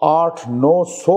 800-900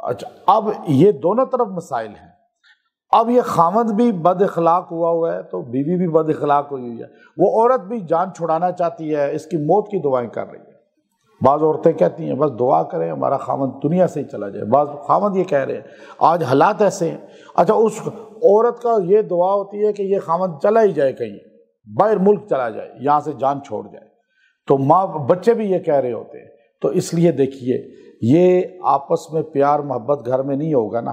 اچھا، اب یہ دونوں طرف مسائل ہیں. اب یہ خامد بھی بد اخلاق ہوا ہے تو بیوی بھی بد اخلاق ہوئی ہے. وہ عورت بھی جان چھڑانا چاہتی ہے، اس کی موت کی دعائیں کر رہی ہے. بعض عورتیں کہتی ہیں بس دعا کریں ہمارا خامد دنیا سے ہی چلا جائے. بعض خامد یہ کہہ رہے ہیں آج حالات ایسے ہیں. اچھا، اس عورت کا یہ دعا ہوتی ہے کہ یہ خامد چلا ہی جائے، کہیں باہر ملک چلا جائے، یہاں سے جان چھوڑ جائے. تو ماں بچے بھی یہ کہہ رہے ہوتے ہیں. تو اس لیے دیکھیے، یہ آپس میں پیار محبت گھر میں نہیں ہوگا نا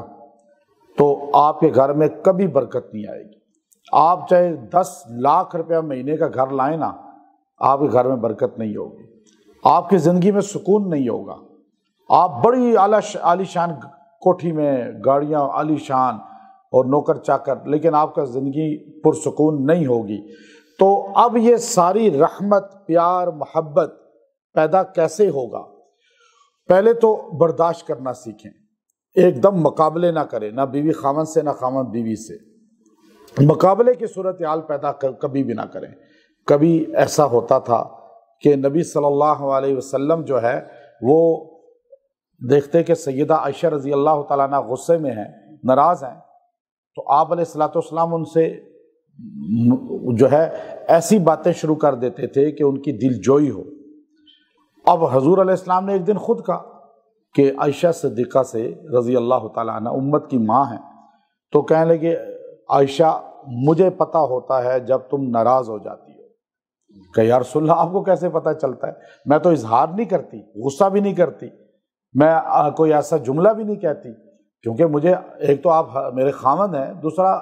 تو آپ کے گھر میں کبھی برکت نہیں آئے گی. آپ چاہے 10 لاکھ روپیہ مہینے کا گھر لائیں نا، آپ کے گھر میں برکت نہیں ہوگی، آپ کی زندگی میں سکون نہیں ہوگا. آپ بڑی عالی شان کوٹھی میں گاڑیاں عالی شان اور نوکر چاکر، لیکن آپ کا زندگی پرسکون نہیں ہوگی. تو اب یہ ساری رحمت پیار محبت پیدا کیسے ہوگا؟ پہلے تو برداشت کرنا سیکھیں. ایک دم مقابلے نہ کریں، نہ بیوی خامن سے نہ خامن بیوی سے. مقابلے کی صورتحال پیدا کبھی بھی نہ کریں. کبھی ایسا ہوتا تھا کہ نبی صلی اللہ علیہ وسلم جو ہے وہ دیکھتے کہ سیدہ عائشہ رضی اللہ تعالیٰ عنہ غصے میں ہیں، ناراض ہیں، تو آپ علیہ الصلوۃ والسلام ان سے جو ہے ایسی باتیں شروع کر دیتے تھے کہ ان کی دل جوئی ہو. اب حضور علیہ السلام نے ایک دن خود کہا کہ عائشہ صدیقہ سے رضی اللہ تعالیٰ عنہ امت کی ماں ہیں، تو کہنے لگے عائشہ مجھے پتہ ہوتا ہے جب تم ناراض ہو جاتی ہو. کہ یا رسول اللہ آپ کو کیسے پتہ چلتا ہے؟ میں تو اظہار نہیں کرتی، غصہ بھی نہیں کرتی، میں کوئی ایسا جملہ بھی نہیں کہتی، کیونکہ مجھے ایک تو آپ میرے خامد ہیں، دوسرا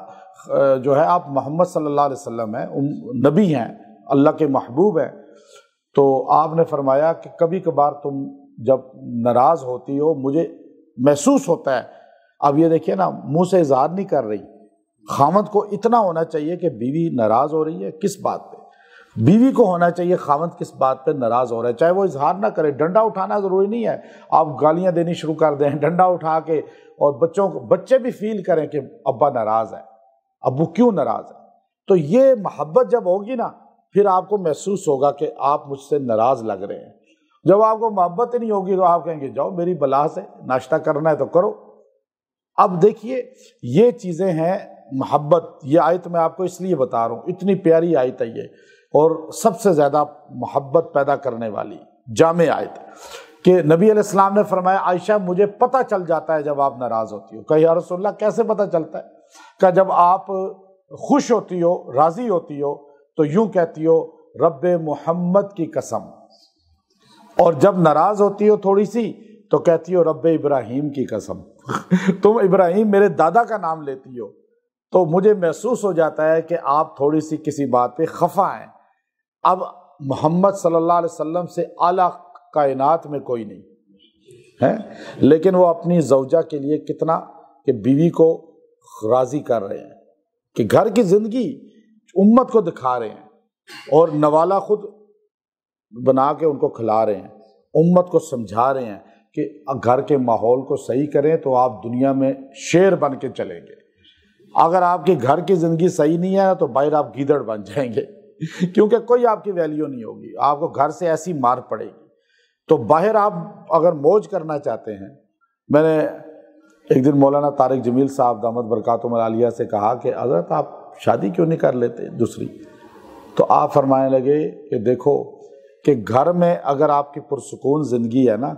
جو ہے آپ محمد صلی اللہ علیہ وسلم ہیں، نبی ہیں، اللہ کے محبوب ہیں. تو آپ نے فرمایا کہ کبھی کبھار تم جب ناراض ہوتی ہو مجھے محسوس ہوتا ہے. اب یہ دیکھیے نا، منہ سے اظہار نہیں کر رہی. خامد کو اتنا ہونا چاہیے کہ بیوی ناراض ہو رہی ہے کس بات پہ، بیوی کو ہونا چاہیے خامد کس بات پہ ناراض ہو رہا ہے، چاہے وہ اظہار نہ کرے. ڈنڈا اٹھانا ضروری نہیں ہے، آپ گالیاں دینی شروع کر دیں ڈنڈا اٹھا کے، اور بچے بھی فیل کریں کہ ابا ناراض ہے، ابو کیوں ناراض ہے. تو یہ محبت جب ہوگی نا پھر آپ کو محسوس ہوگا کہ آپ مجھ سے ناراض لگ رہے ہیں. جب آپ کو محبت نہیں ہوگی تو آپ کہیں گے جاؤ میری بلا سے، ناشتہ کرنا ہے تو کرو. اب دیکھیے یہ چیزیں ہیں محبت. یہ آیت میں آپ کو اس لیے بتا رہا ہوں، اتنی پیاری آیت ہے یہ، اور سب سے زیادہ محبت پیدا کرنے والی جامع آیت، کہ نبی علیہ السلام نے فرمایا عائشہ مجھے پتہ چل جاتا ہے جب آپ ناراض ہوتی ہو. کہ یا رسول اللہ کیسے پتہ چلتا ہے؟ کہ جب آپ خوش ہوتی ہو، راضی ہوتی ہو تو یوں کہتی ہو رب محمد کی قسم، اور جب ناراض ہوتی ہو تھوڑی سی تو کہتی ہو رب ابراہیم کی قسم. تم ابراہیم میرے دادا کا نام لیتی ہو تو مجھے محسوس ہو جاتا ہے کہ آپ تھوڑی سی کسی بات پہ خفا ہیں. اب محمد صلی اللہ علیہ وسلم سے اعلیٰ کائنات میں کوئی نہیں ہے، لیکن وہ اپنی زوجہ کے لیے کتنا کہ بیوی کو راضی کر رہے ہیں، کہ گھر کی زندگی امت کو دکھا رہے ہیں، اور نوالا خود بنا کے ان کو کھلا رہے ہیں، امت کو سمجھا رہے ہیں کہ گھر کے ماحول کو صحیح کریں تو آپ دنیا میں شیر بن کے چلیں گے. اگر آپ کے گھر کی زندگی صحیح نہیں ہے تو باہر آپ گیدڑ بن جائیں گے، کیونکہ کوئی آپ کی ویلیو نہیں ہوگی، آپ کو گھر سے ایسی مار پڑے گی. تو باہر آپ اگر موج کرنا چاہتے ہیں، میں نے ایک دن مولانا طارق جمیل صاحب دامت برکاتہم العالیہ سے کہا کہ حضرت آپ شادی کیوں نہیں کر لیتے دوسری؟ تو آپ فرمانے لگے کہ دیکھو کہ گھر میں اگر آپ کی پرسکون زندگی ہے نا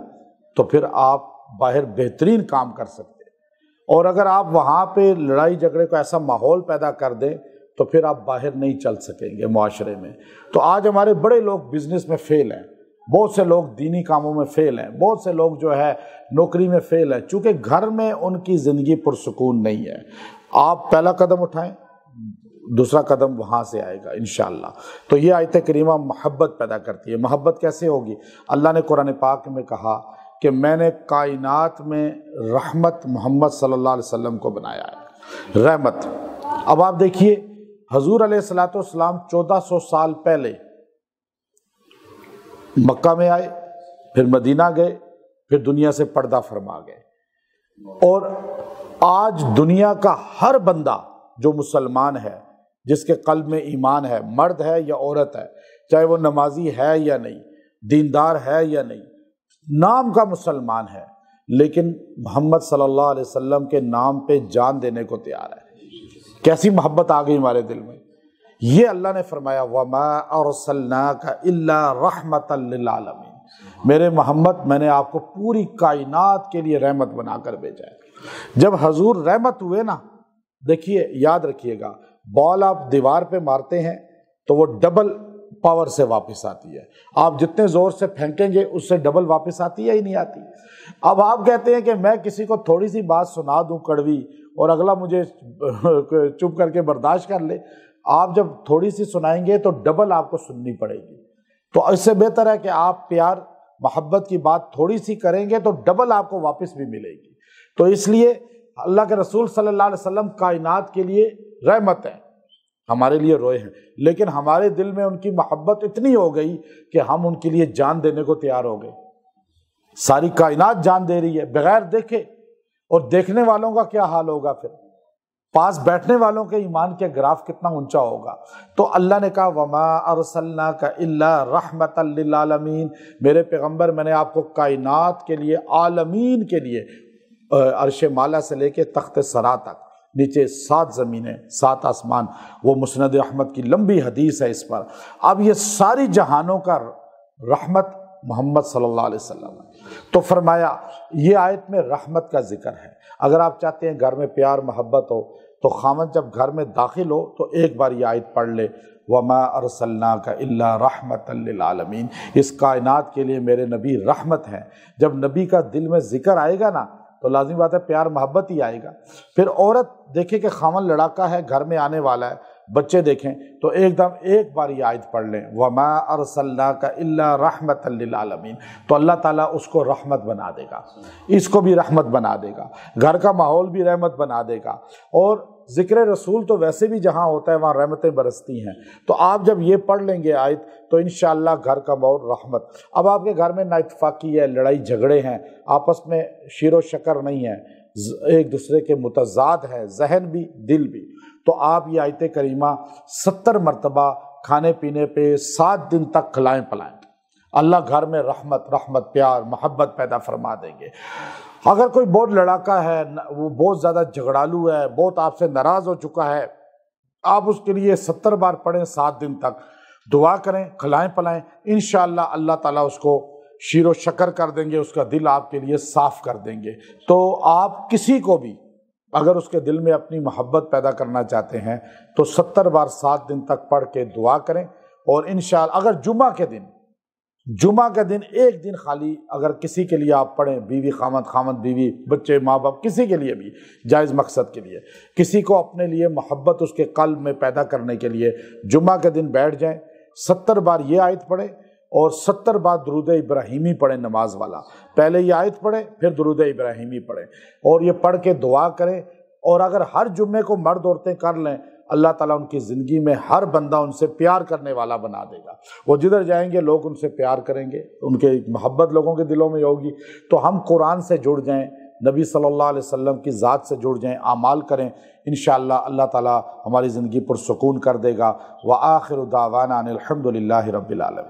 تو پھر آپ باہر بہترین کام کر سکتے ہیں، اور اگر آپ وہاں پہ لڑائی جھگڑے کو ایسا ماحول پیدا کر دیں تو پھر آپ باہر نہیں چل سکیں گے معاشرے میں. تو آج ہمارے بڑے لوگ بزنس میں فیل ہیں، بہت سے لوگ دینی کاموں میں فیل ہیں، بہت سے لوگ جو ہے نوکری میں فیل ہیں، چونکہ گھر میں ان کی زندگی پرسکون نہیں ہے. آپ پہلا قدم اٹھائیں، دوسرا قدم وہاں سے آئے گا انشاءاللہ. تو یہ آیت کریمہ محبت پیدا کرتی ہے. محبت کیسے ہوگی؟ اللہ نے قرآن پاک میں کہا کہ میں نے کائنات میں رحمت محمد صلی اللہ علیہ وسلم کو بنایا ہے، رحمت. اب آپ دیکھیے حضور علیہ الصلوۃ والسلام 1400 سال پہلے مکہ میں آئے، پھر مدینہ گئے، پھر دنیا سے پردہ فرما گئے، اور آج دنیا کا ہر بندہ جو مسلمان ہے، جس کے قلب میں ایمان ہے، مرد ہے یا عورت ہے، چاہے وہ نمازی ہے یا نہیں، دیندار ہے یا نہیں، نام کا مسلمان ہے، لیکن محمد صلی اللہ علیہ وسلم کے نام پہ جان دینے کو تیار ہے۔ کیسی محبت آ گئی ہمارے دل میں۔ یہ اللہ نے فرمایا وَمَا أَرْسَلْنَاكَ إِلَّا رَحْمَةً لِّلْعَالَمِينَ، میرے محمد میں نے آپ کو پوری کائنات کے لیے رحمت بنا کر بھیجا ہے۔ جب حضور رحمت ہوئے نا، دیکھیے یاد رکھیے گا، بال آپ دیوار پہ مارتے ہیں تو وہ ڈبل پاور سے واپس آتی ہے، آپ جتنے زور سے پھینکیں گے اس سے ڈبل واپس آتی ہے ہی نہیں آتی۔ اب آپ کہتے ہیں کہ میں کسی کو تھوڑی سی بات سنا دوں کڑوی اور اگلا مجھے چپ کر کے برداشت کر لے، آپ جب تھوڑی سی سنائیں گے تو ڈبل آپ کو سننی پڑے گی۔ تو اس سے بہتر ہے کہ آپ پیار محبت کی بات تھوڑی سی کریں گے تو ڈبل آپ کو واپس بھی ملے گی۔ تو اس لیے اللہ کے رسول صلی اللہ علیہ وسلم کائنات کے لیے رحمت ہے، ہمارے لیے روئے ہیں، لیکن ہمارے دل میں ان کی محبت اتنی ہو گئی کہ ہم ان کے لیے جان دینے کو تیار ہو گئے۔ ساری کائنات جان دے رہی ہے بغیر دیکھے، اور دیکھنے والوں کا کیا حال ہوگا پھر؟ پاس بیٹھنے والوں کے ایمان کے گراف کتنا اونچا ہوگا۔ تو اللہ نے کہا وَمَا أَرْسَلْنَاكَ إِلَّا رَحْمَةً لِّلْعَالَمِينَ، میرے پیغمبر میں نے آپ کو کائنات کے لیے، عالمین کے لیے، عرش مالا سے لے کے تخت سرا تک، نیچے 7 زمینیں 7 آسمان، وہ مسند احمد کی لمبی حدیث ہے اس پر۔ اب یہ ساری جہانوں کا رحمت محمد صلی اللہ علیہ وسلم ہے۔ تو فرمایا یہ آیت میں رحمت کا ذکر ہے۔ اگر آپ چاہتے ہیں گھر میں پیار محبت ہو تو خامد جب گھر میں داخل ہو تو ایک بار یہ آیت پڑھ لے وَمَا أَرْسَلْنَاكَ إِلَّا رَحْمَةً لِّلْعَالَمِينَ، اس کائنات کے لیے میرے نبی رحمت ہیں۔ جب نبی کا دل میں ذکر آئے گا نا تو لازمی بات ہے پیار محبت ہی آئے گا۔ پھر عورت دیکھے کہ خامن لڑاکا ہے، گھر میں آنے والا ہے، بچے دیکھیں تو ایک بار یہ آیت پڑھ لیں وَمَا أَرْسَلْنَاكَ إِلَّا رَحْمَةً لِّلْعَالَمِينَ، تو اللہ تعالیٰ اس کو رحمت بنا دے گا، اس کو بھی رحمت بنا دے گا، گھر کا ماحول بھی رحمت بنا دے گا۔ اور ذکر رسول تو ویسے بھی جہاں ہوتا ہے وہاں رحمتیں برستی ہیں، تو آپ جب یہ پڑھ لیں گے آیت تو انشاءاللہ گھر کا ماحول رحمت۔ اب آپ کے گھر میں نا اتفاقی ہے، لڑائی جھگڑے ہیں، آپس میں شیر و شکر نہیں ہے، ایک دوسرے کے متضاد ہیں، ذہن بھی دل بھی، تو آپ یہ آیت کریمہ 70 مرتبہ کھانے پینے پہ 7 دن تک کھلائیں پلائیں، اللہ گھر میں رحمت پیار محبت پیدا فرما دیں گے۔ اگر کوئی بہت لڑاکا ہے، وہ بہت زیادہ جھگڑالو ہے، بہت آپ سے ناراض ہو چکا ہے، آپ اس کے لیے 70 بار پڑھیں 7 دن تک، دعا کریں، کھلائیں پلائیں، انشاءاللہ اللہ تعالیٰ اس کو شیر و شکر کر دیں گے، اس کا دل آپ کے لیے صاف کر دیں گے۔ تو آپ کسی کو بھی اگر اس کے دل میں اپنی محبت پیدا کرنا چاہتے ہیں تو 70 بار 7 دن تک پڑھ کے دعا کریں، اور انشاءاللہ اگر جمعہ کے دن ایک دن خالی اگر کسی کے لیے آپ پڑھیں، بیوی خامد بیوی بچے ماں باپ کسی کے لیے بھی جائز مقصد کے لیے، کسی کو اپنے لیے محبت اس کے قلب میں پیدا کرنے کے لیے جمعہ کے دن بیٹھ جائیں، 70 بار یہ آیت پڑھیں اور 70 بار درود ابراہیمی پڑھیں نماز والا، پہلے یہ آیت پڑھیں پھر درود ابراہیمی پڑھیں، اور یہ پڑھ کے دعا کریں۔ اور اگر ہر جمعے کو مرد عورتیں کر لیں، اللہ تعالیٰ ان کی زندگی میں ہر بندہ ان سے پیار کرنے والا بنا دے گا، وہ جدھر جائیں گے لوگ ان سے پیار کریں گے، ان کے محبت لوگوں کے دلوں میں ہوگی۔ تو ہم قرآن سے جڑ جائیں، نبی صلی اللہ علیہ وسلم کی ذات سے جڑ جائیں، اعمال کریں، انشاءاللہ اللہ تعالیٰ ہماری زندگی پرسکون کر دے گا۔ وآخر دعوانا ان الحمد للہ رب العالمین۔